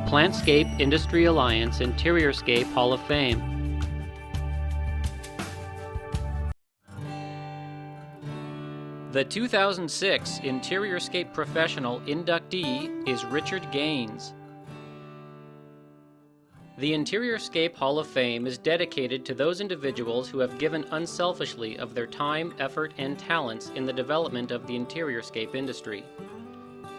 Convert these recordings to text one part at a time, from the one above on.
Plantscape Industry Alliance Interiorscape Hall of Fame. The 2006 Interiorscape Professional inductee is Richard Gaines. The Interiorscape Hall of Fame is dedicated to those individuals who have given unselfishly of their time, effort, and talents in the development of the interiorscape industry.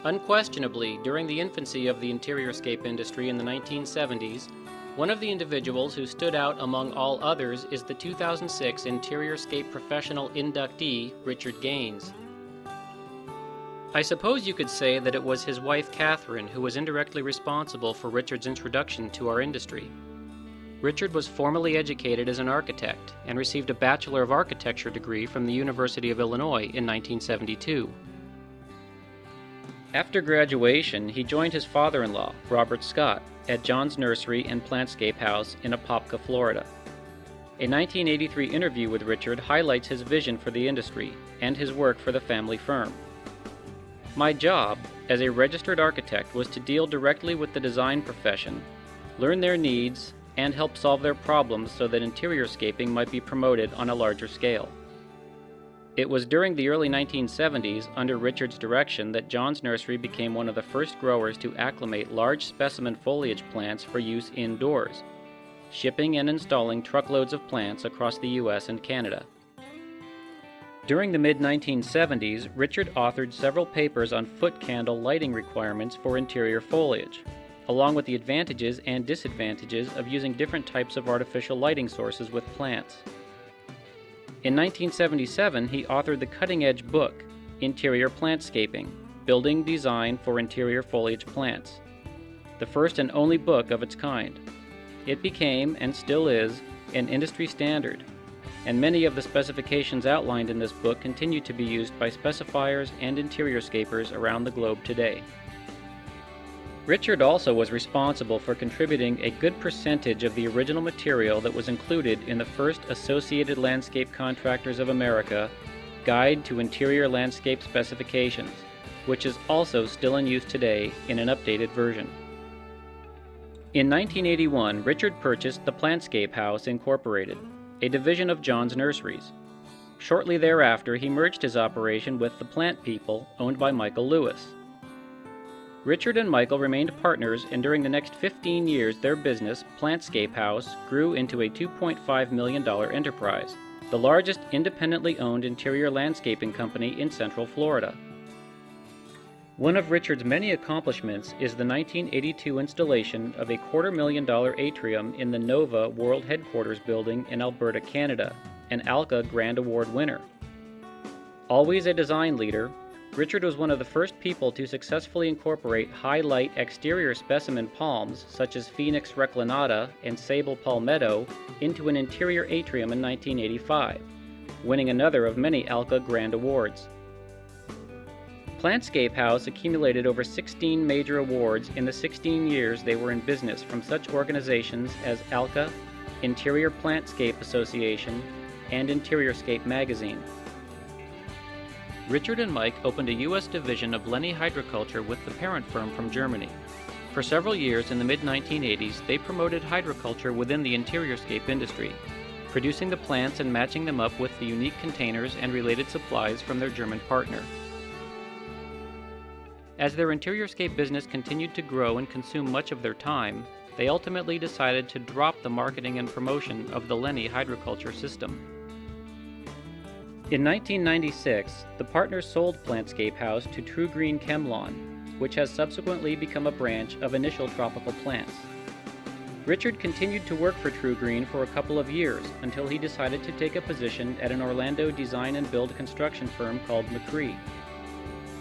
Unquestionably, during the infancy of the interiorscape industry in the 1970s, one of the individuals who stood out among all others is the 2006 Interiorscape Professional inductee, Richard Gaines. I suppose you could say that it was his wife Catherine who was indirectly responsible for Richard's introduction to our industry. Richard was formally educated as an architect and received a Bachelor of Architecture degree from the University of Illinois in 1972. After graduation, he joined his father-in-law, Robert Scott, at John's Nursery and Plantscape House in Apopka, Florida. A 1983 interview with Richard highlights his vision for the industry and his work for the family firm. My job as a registered architect was to deal directly with the design profession, learn their needs, and help solve their problems so that interiorscaping might be promoted on a larger scale. It was during the early 1970s, under Richard's direction, that John's Nursery became one of the first growers to acclimate large specimen foliage plants for use indoors, shipping and installing truckloads of plants across the U.S. and Canada. During the mid-1970s, Richard authored several papers on foot candle lighting requirements for interior foliage, along with the advantages and disadvantages of using different types of artificial lighting sources with plants. In 1977, he authored the cutting-edge book, Interior Plantscaping, Building Design for Interior Foliage Plants, the first and only book of its kind. It became, and still is, an industry standard, and many of the specifications outlined in this book continue to be used by specifiers and interiorscapers around the globe today. Richard also was responsible for contributing a good percentage of the original material that was included in the first Associated Landscape Contractors of America Guide to Interior Landscape Specifications, which is also still in use today in an updated version. In 1981, Richard purchased the Plantscape House Incorporated, a division of John's Nurseries. Shortly thereafter, he merged his operation with the Plant People, owned by Michael Lewis. Richard and Michael remained partners, and during the next 15 years their business, Plantscape House, grew into a $2.5 million enterprise, the largest independently owned interior landscaping company in Central Florida. One of Richard's many accomplishments is the 1982 installation of a $250,000 atrium in the Nova World Headquarters building in Alberta, Canada, an ALCA Grand Award winner. Always a design leader, Richard was one of the first people to successfully incorporate high-light exterior specimen palms such as Phoenix reclinata and Sable palmetto into an interior atrium in 1985, winning another of many ALCA Grand Awards. Plantscape House accumulated over 16 major awards in the 16 years they were in business from such organizations as ALCA, Interior Plantscape Association, and Interiorscape Magazine. Richard and Mike opened a U.S. division of Lenny Hydroculture with the parent firm from Germany. For several years in the mid-1980s, they promoted hydroculture within the interiorscape industry, producing the plants and matching them up with the unique containers and related supplies from their German partner. As their interiorscape business continued to grow and consume much of their time, they ultimately decided to drop the marketing and promotion of the Lenny hydroculture system. In 1996, the partners sold Plantscape House to True Green ChemLawn, which has subsequently become a branch of Initial Tropical Plants. Richard continued to work for True Green for a couple of years until he decided to take a position at an Orlando design and build construction firm called McCree.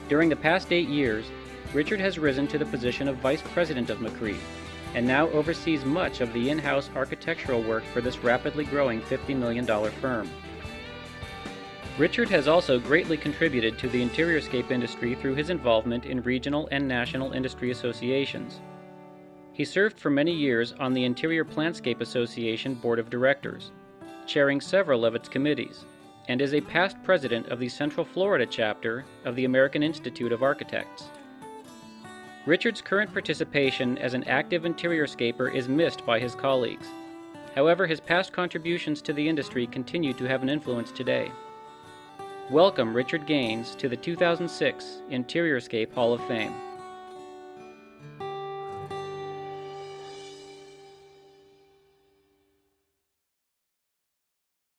During the past 8 years, Richard has risen to the position of Vice President of McCree, and now oversees much of the in-house architectural work for this rapidly growing $50 million firm. Richard has also greatly contributed to the interiorscape industry through his involvement in regional and national industry associations. He served for many years on the Interior Plantscape Association Board of Directors, chairing several of its committees, and is a past president of the Central Florida chapter of the American Institute of Architects. Richard's current participation as an active interiorscaper is missed by his colleagues. However, his past contributions to the industry continue to have an influence today. Welcome Richard Gaines to the 2006 Interiorscape Hall of Fame.